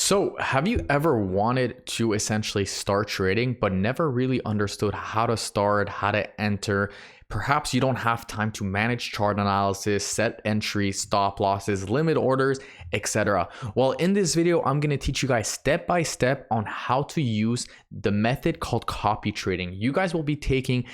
So, have you ever wanted to essentially start trading, but never really understood how to start, how to enter? Perhaps you don't have time to manage chart analysis, set entries, stop losses, limit orders, etc. Well, in this video, I'm going to teach you guys step by step on how to use the method called copy trading. You guys will be taking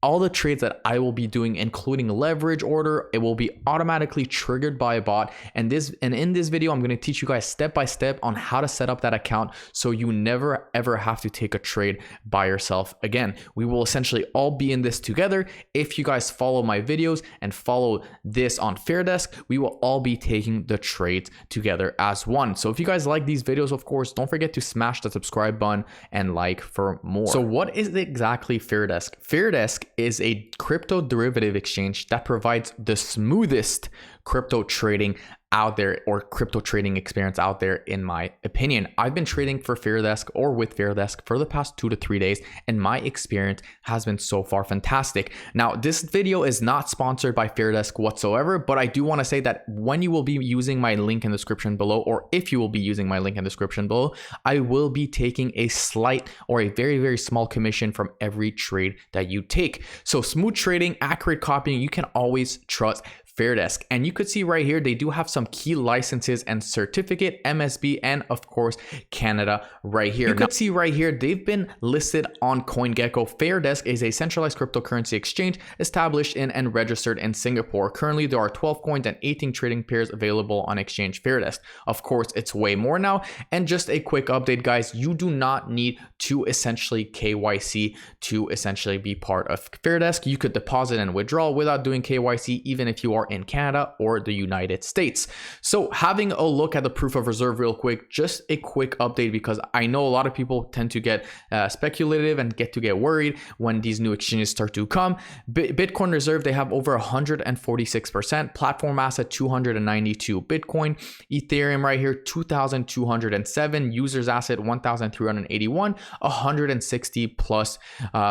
all the trades that I will be doing, including leverage order, it will be automatically triggered by a bot. And in this video, I'm going to teach you guys step by step on how to set up that account so you never ever have to take a trade by yourself again. We will essentially all be in this together. If you guys follow my videos and follow this on Fairdesk, we will all be taking the trades together as one. So if you guys like these videos, of course, don't forget to smash the subscribe button and like for more. So what is exactly Fairdesk? Fairdesk is a crypto derivative exchange that provides the smoothest crypto trading out there, or crypto trading experience out there, in my opinion. I've been trading for Fairdesk or with Fairdesk for the past 2 to 3 days, and my experience has been so far fantastic. Now, this video is not sponsored by Fairdesk whatsoever, but I do want to say that when you will be using my link in the description below, or if you will be using my link in the description below, I will be taking a slight or a very, very small commission from every trade that you take. So smooth trading, accurate copying, you can always trust Fairdesk. And you could see right here, they do have some key licenses and certificate, MSB, and of course, Canada right here. You could see right here, they've been listed on CoinGecko. Fairdesk is a centralized cryptocurrency exchange established in and registered in Singapore. Currently, there are 12 coins and 18 trading pairs available on exchange Fairdesk. Of course, it's way more now. And just a quick update, guys, you do not need to essentially KYC to essentially be part of Fairdesk. You could deposit and withdraw without doing KYC, even if you are in Canada or the United States. So having a look at the proof of reserve real quick, just a quick update, because I know a lot of people tend to get speculative and get worried when these new exchanges start to come. Bitcoin reserve, they have over 146%, platform asset 292 Bitcoin, Ethereum right here 2,207, users asset 1,381, 160 plus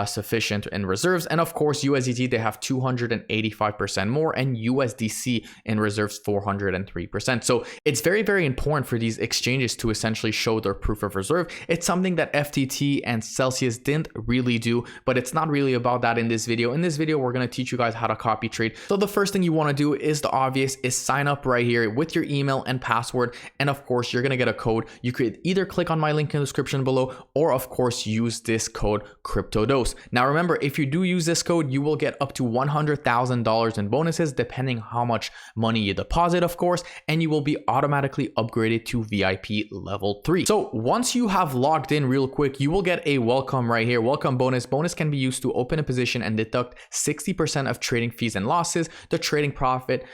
sufficient in reserves, and of course USDT, they have 285% more, and USDC in reserves 403%. So it's very, very important for these exchanges to essentially show their proof of reserve. It's something that FTT and Celsius didn't really do, but it's not really about that in this video. In this video, we're going to teach you guys how to copy trade. So the first thing you want to do is the obvious, is sign up right here with your email and password. And of course, you're going to get a code. You could either click on my link in the description below, or of course, use this code CryptoDose. Now, remember, if you do use this code, you will get up to $100,000 in bonuses, depending how much money you deposit, of course, and you will be automatically upgraded to VIP level 3. So once you have logged in real quick, you will get a welcome right here. Welcome bonus. Bonus can be used to open a position and deduct 60% of trading fees and losses. The trading profit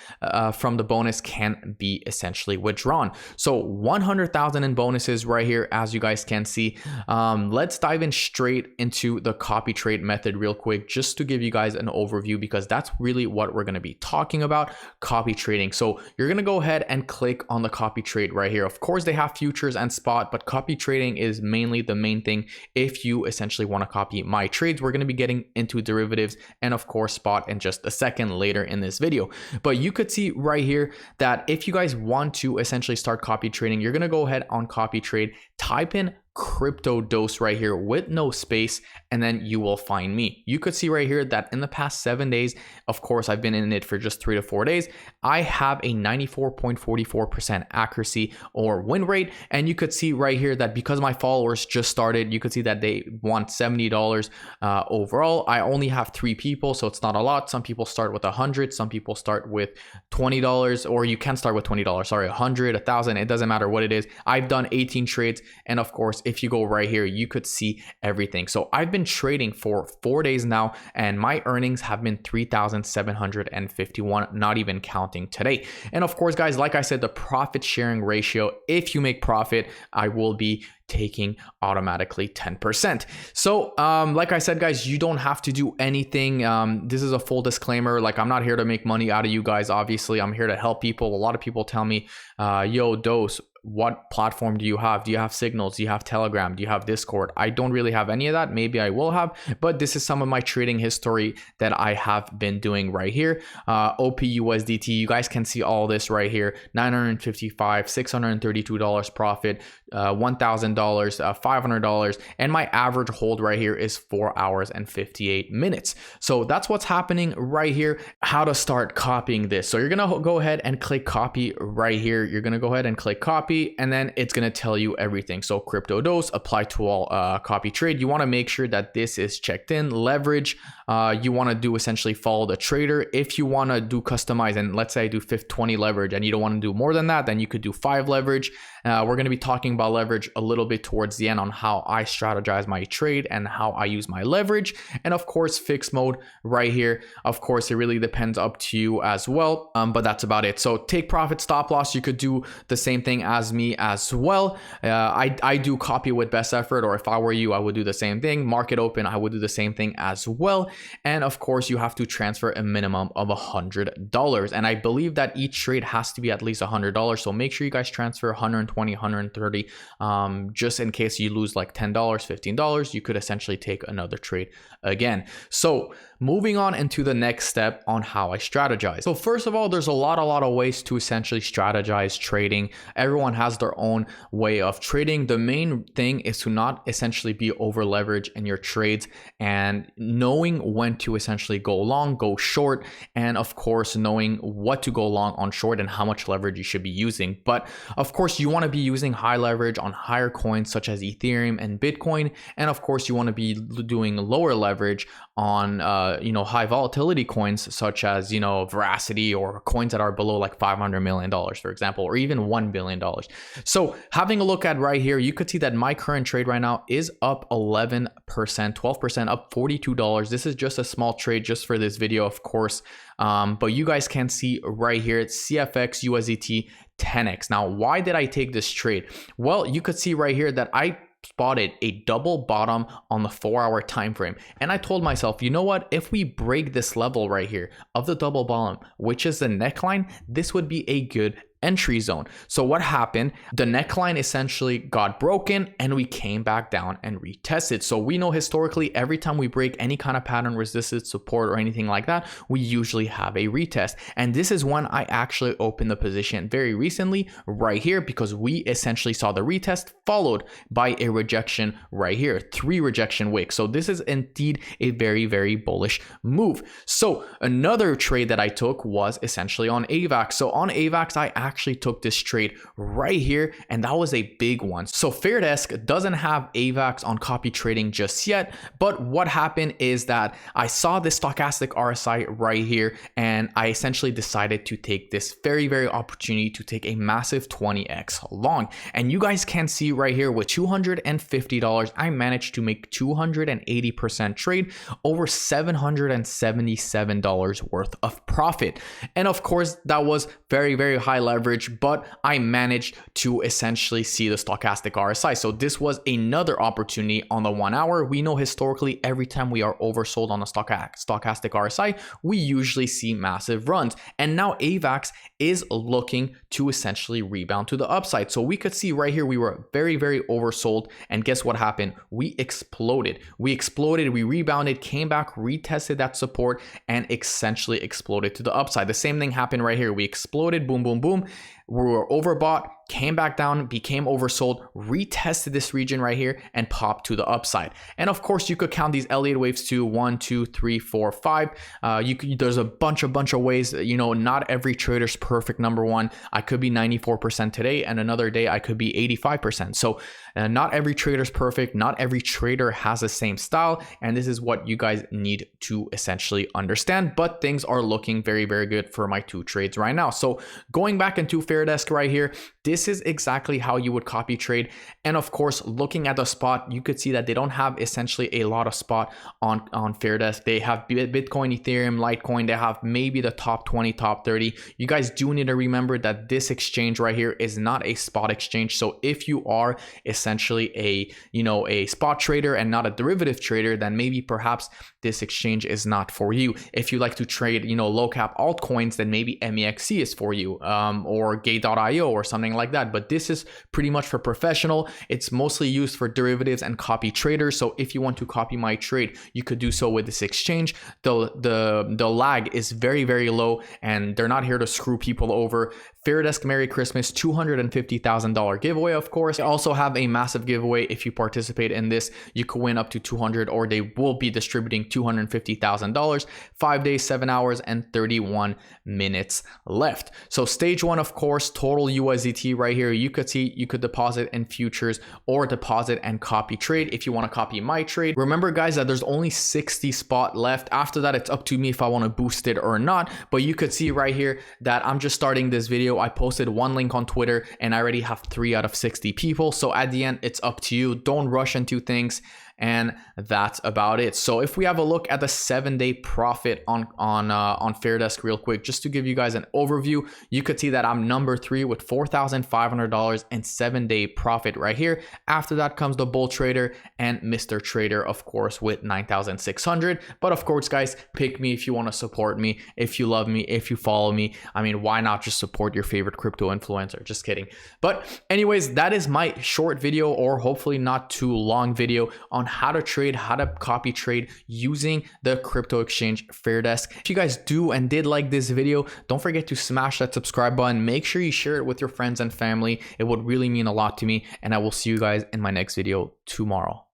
from the bonus can be essentially withdrawn. So 100,000 in bonuses right here, as you guys can see. Let's dive in straight into the copy trade method real quick, just to give you guys an overview, because that's really what we're going to be talking about, copy trading. So you're going to go ahead and click on the copy trade right here. Of course, they have futures and spot, but copy trading is mainly the main thing. If you essentially want to copy my trades, we're going to be getting into derivatives and of course spot in just a second later in this video. But you could see right here that if you guys want to essentially start copy trading, you're going to go ahead on copy trade, type in CryptoDose right here with no space, and then you will find me. You could see right here that in the past 7 days, of course, I've been in it for just 3 to 4 days, I have a 94.44% accuracy or win rate. And you could see right here that because my followers just started, you could see that they want $70 overall. I only have 3 people, so it's not a lot. Some people start with 100, some people start with $20, or you can start with $20, sorry, 100, 1,000, it doesn't matter what it is. I've done 18 trades, and of course, if you go right here, you could see everything. So I've been trading for 4 days now, and my earnings have been 3,751, not even counting today. And of course, guys, like I said, the profit sharing ratio, if you make profit, I will be taking automatically 10%. So like I said, guys, you don't have to do anything. This is a full disclaimer. Like, I'm not here to make money out of you guys. Obviously, I'm here to help people. A lot of people tell me, yo, Dose, what platform do you have? Do you have Signals? Do you have Telegram? Do you have Discord? I don't really have any of that. Maybe I will have, but this is some of my trading history that I have been doing right here. OPUSDT, you guys can see all this right here. $955, $632 profit, $1,000, $500, and my average hold right here is 4 hours and 58 minutes. So that's what's happening right here. How to start copying this. So you're gonna go ahead and click copy right here. You're gonna go ahead and click copy, and then it's gonna tell you everything. So crypto dose, apply to all, copy trade. You want to make sure that this is checked in. Leverage, you want to do essentially follow the trader. If you want to do customize, and let's say I do 20 leverage and you don't want to do more than that, then you could do 5 leverage. We're going to be talking about leverage a little bit towards the end on how I strategize my trade and how I use my leverage. And of course, fixed mode right here. Of course, it really depends up to you as well. But that's about it. So take profit, stop loss. You could do the same thing as me as well. I do copy with best effort, or if I were you, I would do the same thing. Market open, I would do the same thing as well. And of course, you have to transfer a minimum of $100. And I believe that each trade has to be at least $100. So make sure you guys transfer 120, 130, just in case you lose like $10, $15, you could essentially take another trade again. So moving on into the next step on how I strategize. So first of all, there's a lot of ways to essentially strategize trading. Everyone has their own way of trading. The main thing is to not essentially be over leveraged in your trades, and knowing when to essentially go long, go short, and of course knowing what to go long on short and how much leverage you should be using. But of course, you want to be using high leverage on higher coins such as Ethereum and Bitcoin, and of course you want to be doing lower leverage on high volatility coins such as Veracity, or coins that are below like $500 million, for example, or even $1 billion. So having a look at right here, you could see that my current trade right now is up 11%, 12%, up $42. This is just a small trade just for this video, of course. But you guys can see right here, it's CFX USDT 10x. Now, why did I take this trade? Well, you could see right here that I spotted a double bottom on the 4-hour time frame, and I told myself, you know what, if we break this level right here of the double bottom, which is the neckline, this would be a good entry zone. So what happened? The neckline essentially got broken and we came back down and retested. So we know historically, every time we break any kind of pattern resistance, support, or anything like that, we usually have a retest. And this is when I actually opened the position very recently right here, because we essentially saw the retest followed by a rejection right here, 3 rejection wicks. So this is indeed a very, very bullish move. So another trade that I took was essentially on AVAX. So on AVAX, I actually took this trade right here, and that was a big one. So Fairdesk doesn't have AVAX on copy trading just yet, but what happened is that I saw this stochastic RSI right here, and I essentially decided to take this very, very opportunity to take a massive 20x long. And you guys can see right here, with $250, I managed to make 280% trade, over $777 worth of profit. And of course, that was very, very high leverage, but I managed to essentially see the stochastic RSI. So this was another opportunity on the 1 hour. We know historically, every time we are oversold on the stochastic RSI, we usually see massive runs. And now AVAX is looking to essentially rebound to the upside. So we could see right here, we were very, very oversold. And guess what happened? We exploded. We rebounded, came back, retested that support, and essentially exploded to the upside. The same thing happened right here. We exploded, boom, boom, boom. We were overbought, came back down, became oversold, retested this region right here, and popped to the upside. And of course, you could count these Elliott waves to 1, 2, 3, 4, 5. There's a bunch of ways. Not every trader's perfect. Number one, I could be 94% today, and another day I could be 85%. So not every trader's perfect. Not every trader has the same style, and this is what you guys need to essentially understand. But things are looking very, very good for my 2 trades right now. So going back into Fairdesk right here, this is exactly how you would copy trade. And of course, looking at the spot, you could see that they don't have essentially a lot of spot on Fairdesk. They have Bitcoin, Ethereum, Litecoin. They have maybe the top 20, top 30. You guys do need to remember that this exchange right here is not a spot exchange. So if you are essentially a spot trader and not a derivative trader, then maybe perhaps this exchange is not for you. If you like to trade, low cap altcoins, then maybe MEXC is for you, or Gate.io or something like that. But this is pretty much for professional. It's mostly used for derivatives and copy traders. So if you want to copy my trade, you could do so with this exchange. The lag is very, very low, and they're not here to screw people over. Fairdesk Merry Christmas $250,000 giveaway, of course. They also have a massive giveaway. If you participate in this, you could win up to 200, or they will be distributing $250,000, 5 days, 7 hours, and 31 minutes left. So stage one, of course, total USDT right here. You could see you could deposit in futures or deposit and copy trade. If you want to copy my trade, remember guys that there's only 60 spot left. After that, it's up to me if I want to boost it or not. But you could see right here that I'm just starting this video. I posted one link on Twitter and I already have 3 out of 60 people. So at the end, it's up to you. Don't rush into things. And that's about it. So if we have a look at the 7-day profit on Fairdesk real quick, just to give you guys an overview, you could see that I'm number 3 with $4,500 and 7-day profit right here. After that comes the Bull Trader and Mr. Trader, of course, with 9,600. But of course, guys, pick me if you want to support me, if you love me, if you follow me. I mean, why not just support your favorite crypto influencer? Just kidding. But anyways, that is my short video, or hopefully not too long video, on how to trade, how to copy trade using the crypto exchange Fairdesk. If you guys do and did like this video, don't forget to smash that subscribe button. Make sure you share it with your friends and family. It would really mean a lot to me, and I will see you guys in my next video tomorrow.